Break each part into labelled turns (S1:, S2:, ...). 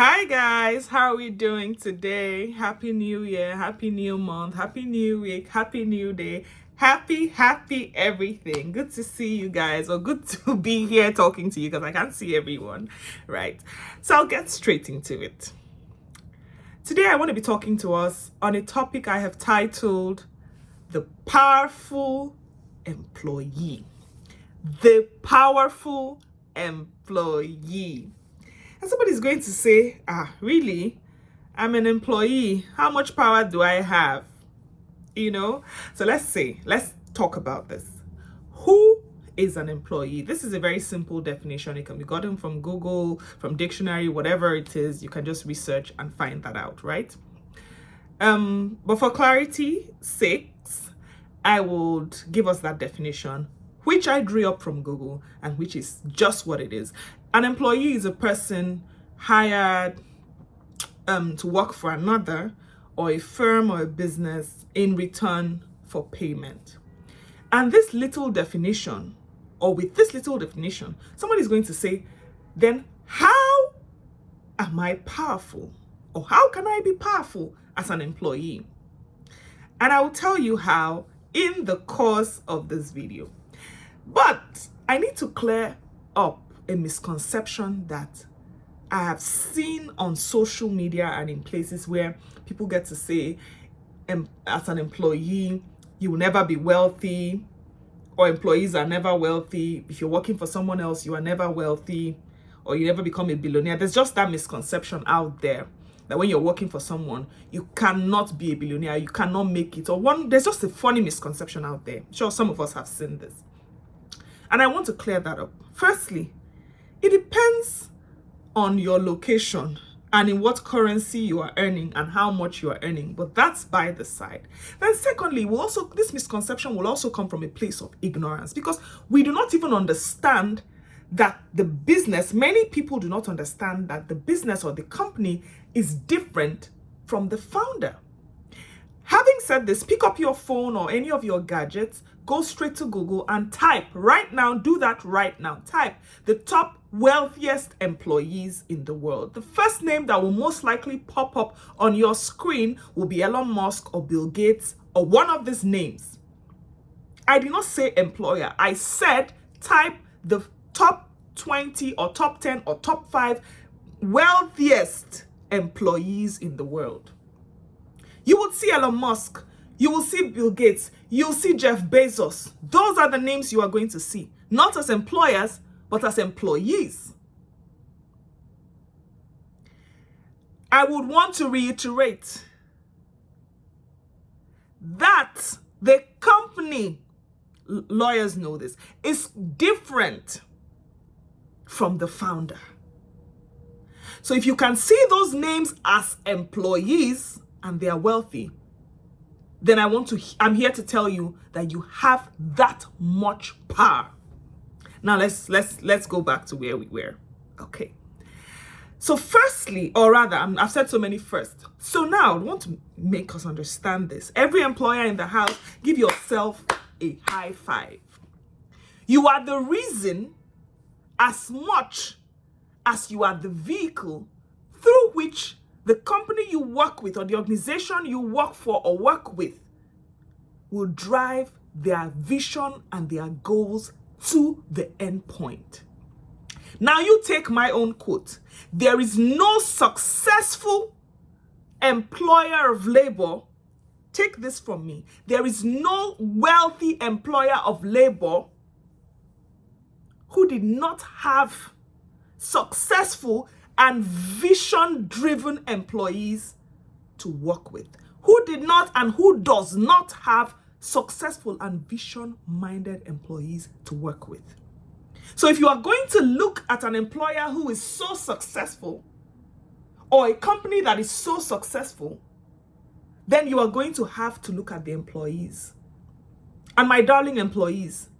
S1: Hi guys, how are we doing today? Happy New Year, Happy New Month, Happy New Week, Happy New Day, happy everything. Good to see you guys, or good to be here talking to you because I can't see everyone, right? So I'll get straight into it. Today I want to be talking to us on a topic I have titled The Powerful Employee. The Powerful Employee. And somebody's going to say, really? I'm an employee. How much power do I have? So let's talk about this. Who is an employee? This is a very simple definition. It can be gotten from Google, from dictionary, whatever it is. You can just research and find that out, right? But for clarity sakes, I would give us that definition, which I drew up from Google and which is just what it is. An employee is a person hired to work for another or a firm or a business in return for payment. And this little definition, or with this little definition, somebody's going to say, then how am I powerful? Or how can I be powerful as an employee? And I will tell you how in the course of this video. But I need to clear up a misconception that I have seen on social media and in places where people get to say, as an employee, you will never be wealthy, or employees are never wealthy. If you're working for someone else, you are never wealthy, or you never become a billionaire. There's just that misconception out there that when you're working for someone, you cannot be a billionaire, you cannot make it. There's just a funny misconception out there. I'm sure some of us have seen this. And I want to clear that up. Firstly, it depends on your location and in what currency you are earning and how much you are earning, but that's by the side. Then secondly, this misconception will also come from a place of ignorance, because we do not even understand that many people do not understand that the business or the company is different from the founder. Having said this, pick up your phone or any of your gadgets, go straight to Google and type right now, do that right now. Type the top wealthiest employees in the world. The first name that will most likely pop up on your screen will be Elon Musk or Bill Gates or one of these names. I did not say employer. I said type the top 20 or top 10 or top 5 wealthiest employees in the world. You would see Elon Musk, you will see Bill Gates, you'll see Jeff Bezos. Those are the names you are going to see, not as employers, but as employees. I would want to reiterate that the company, lawyers know this, is different from the founder. So if you can see those names as employees and they are wealthy, then I'm here to tell you that you have that much power. Now let's go back to where we were. Okay. So firstly, or rather, I've said so many first. So now I want to make us understand this. Every employer in the house, give yourself a high five. You are the reason as much as you are the vehicle through which the company you work with or the organization you work for or work with will drive their vision and their goals to the end point. Now you take my own quote. There is no successful employer of labor. Take this from me. There is no wealthy employer of labor who did not have successful and vision-driven employees to work with, who did not and who does not have successful and vision-minded employees to work with. So if you are going to look at an employer who is so successful or a company that is so successful, then you are going to have to look at the employees. And my darling employees,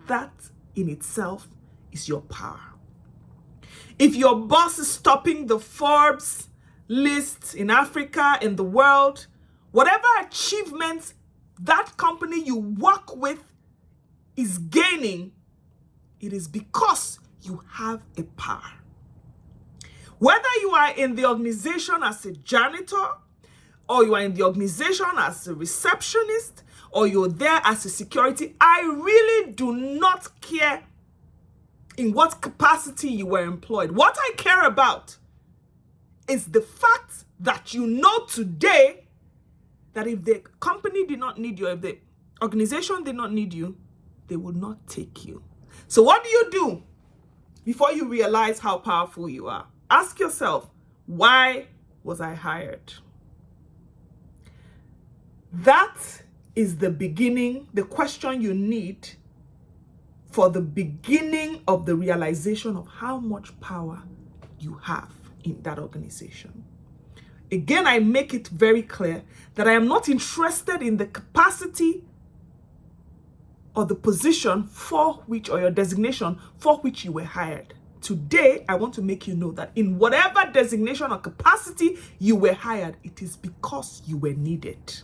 S1: that in itself is your power. If your boss is topping the Forbes list in Africa, in the world, whatever achievements that company you work with is gaining, it is because you have a power. Whether you are in the organization as a janitor, or you are in the organization as a receptionist, or you're there as a security, I really do not care in what capacity you were employed. What I care about is the fact that you know today that if the company did not need you, if the organization did not need you, they would not take you. So what do you do before you realize how powerful you are? Ask yourself, why was I hired? That is the beginning, the question you need for the beginning of the realization of how much power you have in that organization. Again, I make it very clear that I am not interested in the capacity or the position for which, or your designation for which you were hired. Today, I want to make you know that in whatever designation or capacity you were hired, it is because you were needed.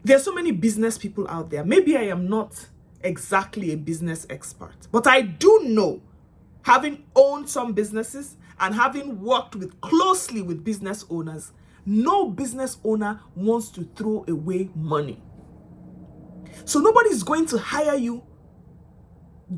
S1: There are so many business people out there. Maybe I am not exactly a business expert, but I do know, having owned some businesses and having worked closely with business owners, no business owner wants to throw away money. So nobody's going to hire you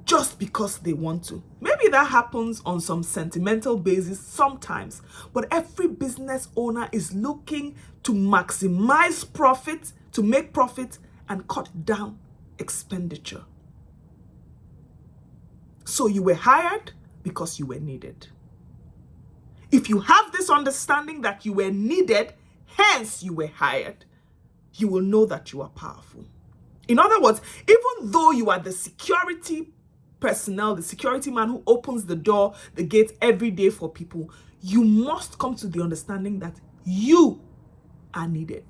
S1: just because they want to. Maybe that happens on some sentimental basis sometimes, but every business owner is looking to maximize profit, to make profit and cut down expenditure. So you were hired because you were needed. If you have this understanding that you were needed, hence you were hired, you will know that you are powerful. In other words, even though you are the security personnel, the security man who opens the door, the gate every day for people, you must come to the understanding that you are needed.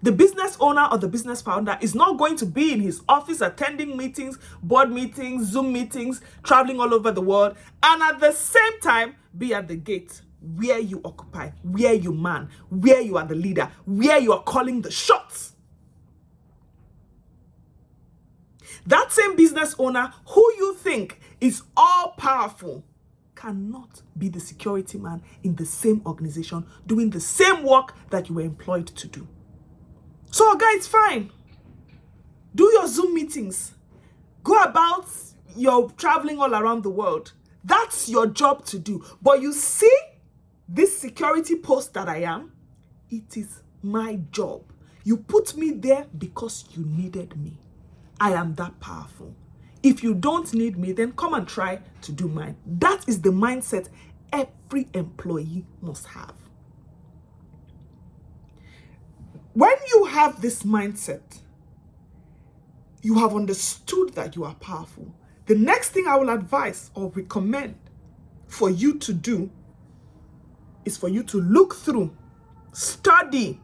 S1: The business owner or the business founder is not going to be in his office attending meetings, board meetings, Zoom meetings, traveling all over the world, and at the same time be at the gate where you occupy, where you man, where you are the leader, where you are calling the shots. That same business owner who you think is all powerful cannot be the security man in the same organization doing the same work that you were employed to do. So guys, fine. Do your Zoom meetings. Go about your traveling all around the world. That's your job to do. But you see, this security post that I am, it is my job. You put me there because you needed me. I am that powerful. If you don't need me, then come and try to do mine. That is the mindset every employee must have. When you have this mindset, you have understood that you are powerful. The next thing I will advise or recommend for you to do is for you to look through, study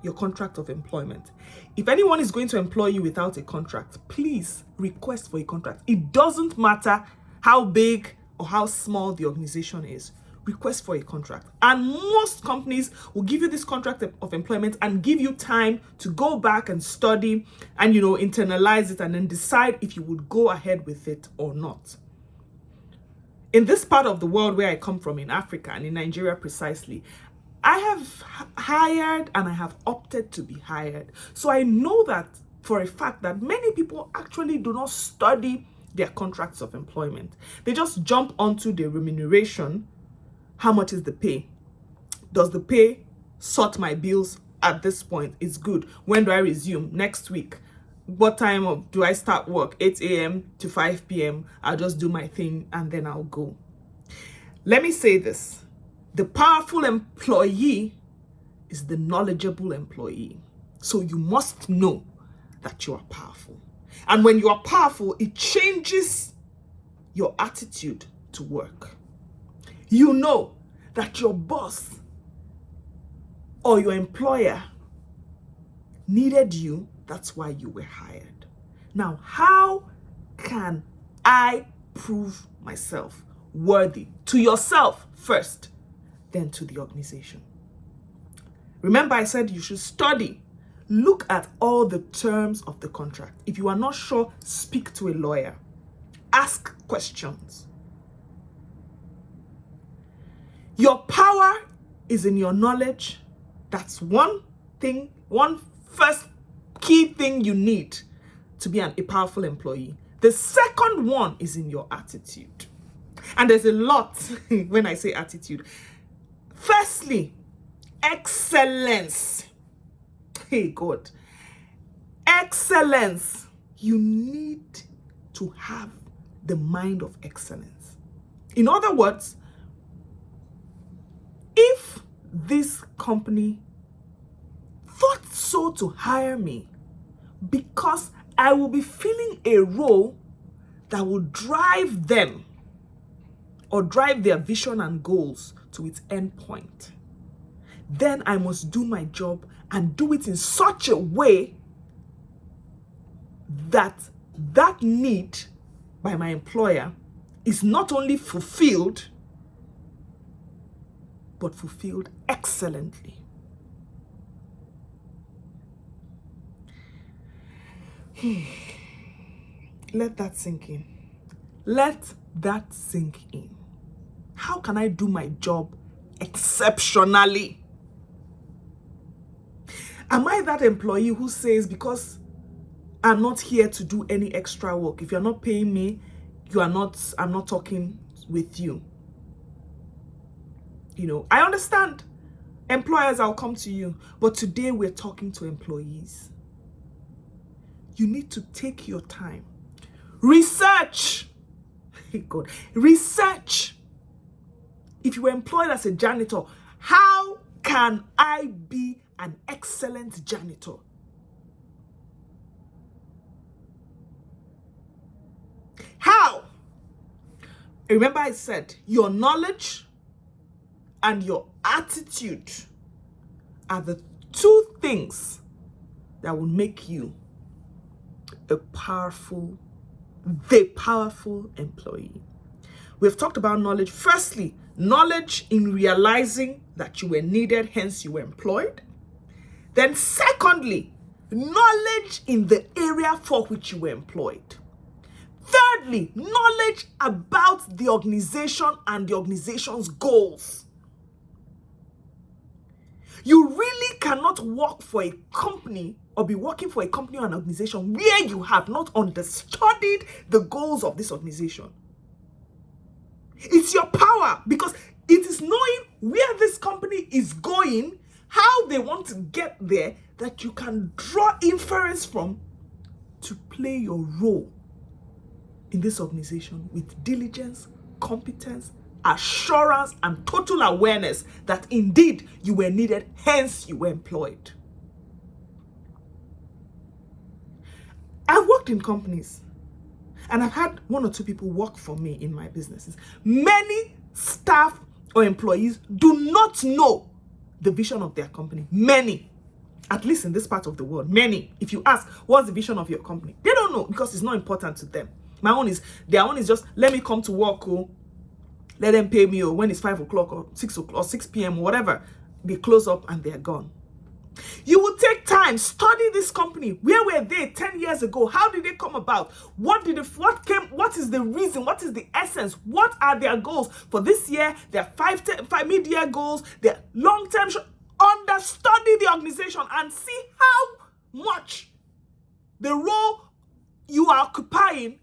S1: your contract of employment. If anyone is going to employ you without a contract, please request for a contract. It doesn't matter how big or how small the organization is. Request for a contract. And most companies will give you this contract of employment and give you time to go back and study and, internalize it and then decide if you would go ahead with it or not. In this part of the world where I come from, in Africa and in Nigeria precisely, I have hired and I have opted to be hired. So I know that for a fact that many people actually do not study their contracts of employment. They just jump onto the remuneration. How much is the pay? Does the pay sort my bills at this point? It's good. When do I resume? Next week. What time do I start work? 8 a.m. to 5 p.m. I'll just do my thing and then I'll go. Let me say this. The powerful employee is the knowledgeable employee. So you must know that you are powerful. And when you are powerful, it changes your attitude to work. You know that your boss or your employer needed you. That's why you were hired. Now, how can I prove myself worthy? To yourself first, then to the organization. Remember, I said you should study. Look at all the terms of the contract. If you are not sure, speak to a lawyer. Ask questions. Your power is in your knowledge. That's one thing, one first key thing you need to be a powerful employee. The second one is in your attitude. And there's a lot when I say attitude. Firstly, excellence. Hey, God. Excellence. You need to have the mind of excellence. In other words, if this company thought so to hire me because I will be filling a role that will drive them or drive their vision and goals to its end point, then I must do my job and do it in such a way that that need by my employer is not only fulfilled, but fulfilled excellently. Let that sink in. Let that sink in. How can I do my job exceptionally? Am I that employee who says, because I'm not here to do any extra work, if you're not paying me, I'm not talking with you? You know, I understand. Employers, I'll come to you. But today we're talking to employees. You need to take your time. Research. God. Research. If you were employed as a janitor, how can I be an excellent janitor? How? Remember I said your knowledge and your attitude are the two things that will make you the powerful employee. We've talked about knowledge. Firstly, knowledge in realizing that you were needed, hence you were employed. Then secondly, knowledge in the area for which you were employed. Thirdly, knowledge about the organization and the organization's goals. You really cannot work for a company or be working for a company or an organization where you have not understudied the goals of this organization. It's your power, because it is knowing where this company is going, how they want to get there, that you can draw inference from to play your role in this organization with diligence, competence, assurance, and total awareness that indeed you were needed, hence you were employed. I've worked in companies and I've had one or two people work for me in my businesses. Many staff or employees do not know the vision of their company. Many, at least in this part of the world, many. If you ask, what's the vision of your company? They don't know, because it's not important to them. Their own is just, let me come to work, let them pay me, or when it's 5 o'clock or 6 o'clock or 6 p.m. or whatever, they close up and they're gone. You will take time, study this company. Where were they 10 years ago? How did they come about? What is the reason? What is the essence? What are their goals for this year? Their five mid-year goals, their long-term. Understudy the organization and see how much the role you are occupying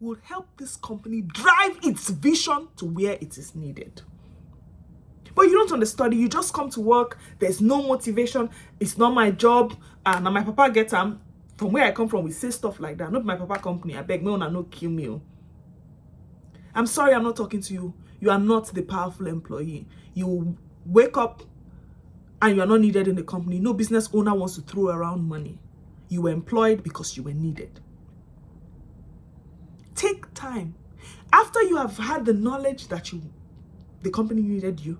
S1: will help this company drive its vision to where it is needed. But you don't understudy, you just come to work, there's no motivation, it's not my job, and my papa gets from where I come from, we say stuff like that. Not my papa company, I beg me on and no kill me. I'm sorry I'm not talking to you. You are not the powerful employee. You wake up and you are not needed in the company. No business owner wants to throw around money. You were employed because you were needed. Take time. After you have had the knowledge that the company needed you,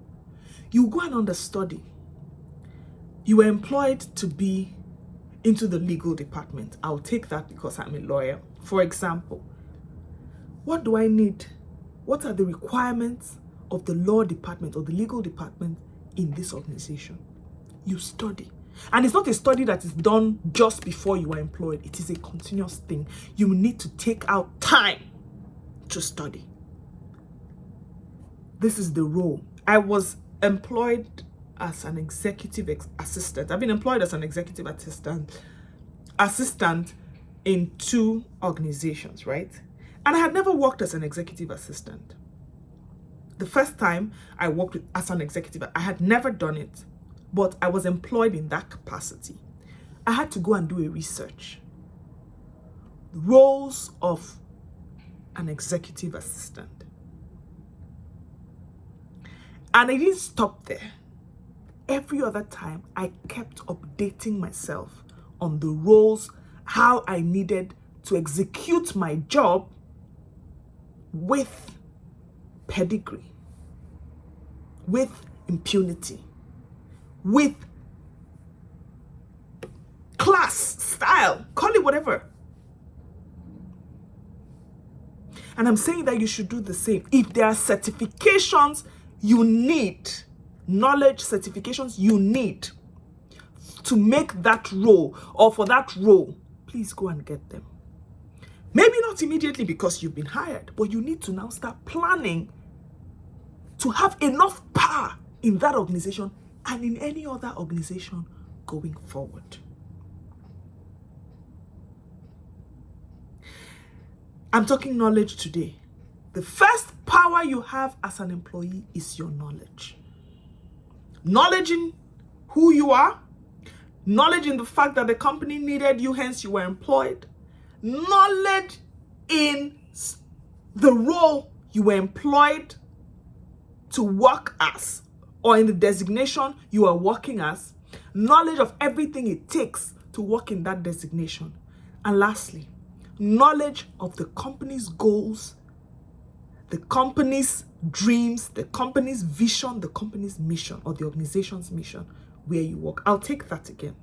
S1: you go and understudy. You were employed to be into the legal department. I'll take that because I'm a lawyer. For example, what do I need? What are the requirements of the law department or the legal department in this organization? You study. And it's not a study that is done just before you are employed. It is a continuous thing. You need to take out time to study. This is the role. I was employed as an executive assistant. I've been employed as an executive assistant in 2 organizations, right? And I had never worked as an executive assistant. The first time I worked as an executive, I had never done it, but I was employed in that capacity. I had to go and do a research. Roles of an executive assistant. And I didn't stop there. Every other time, I kept updating myself on the roles, how I needed to execute my job with pedigree, with impunity, with class, style, call it whatever. And I'm saying that you should do the same. If there are certifications you need, knowledge certifications you need to make that role or for that role, please go and get them. Maybe not immediately because you've been hired, but you need to now start planning to have enough power in that organization and in any other organization going forward. I'm talking knowledge today. The first power you have as an employee is your knowledge. Knowledge in who you are, knowledge in the fact that the company needed you, hence you were employed, knowledge in the role you were employed to work as, or in the designation you are working as, knowledge of everything it takes to work in that designation. And lastly, knowledge of the company's goals, the company's dreams, the company's vision, the company's mission, or the organization's mission where you work. I'll take that again.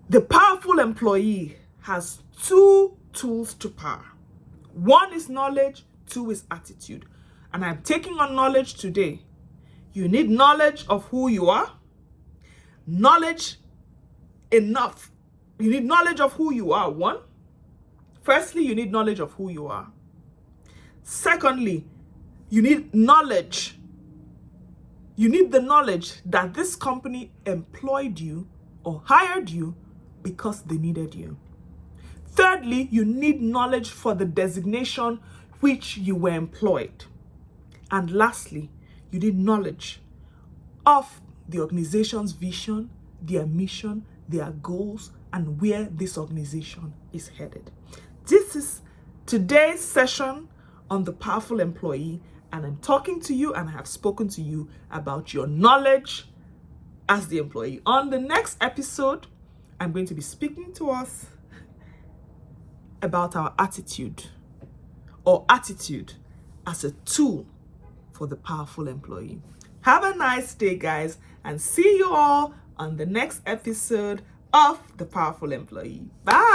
S1: The powerful employee has 2 tools to power. 1 is knowledge, 2 is attitude. And I'm taking on knowledge today. You need knowledge of who you are. Knowledge enough. You need knowledge of who you are, 1. Firstly, you need knowledge of who you are. Secondly, you need knowledge. You need the knowledge that this company employed you or hired you because they needed you. Thirdly, you need knowledge for the designation which you were employed. And lastly, you need knowledge of the organization's vision, their mission, their goals, and where this organization is headed. This is today's session on the powerful employee, and I'm talking to you and I have spoken to you about your knowledge as the employee. On the next episode, I'm going to be speaking to us about our attitude, or attitude as a tool for the powerful employee. Have a nice day, guys, and see you all on the next episode of The Powerful Employee. Bye.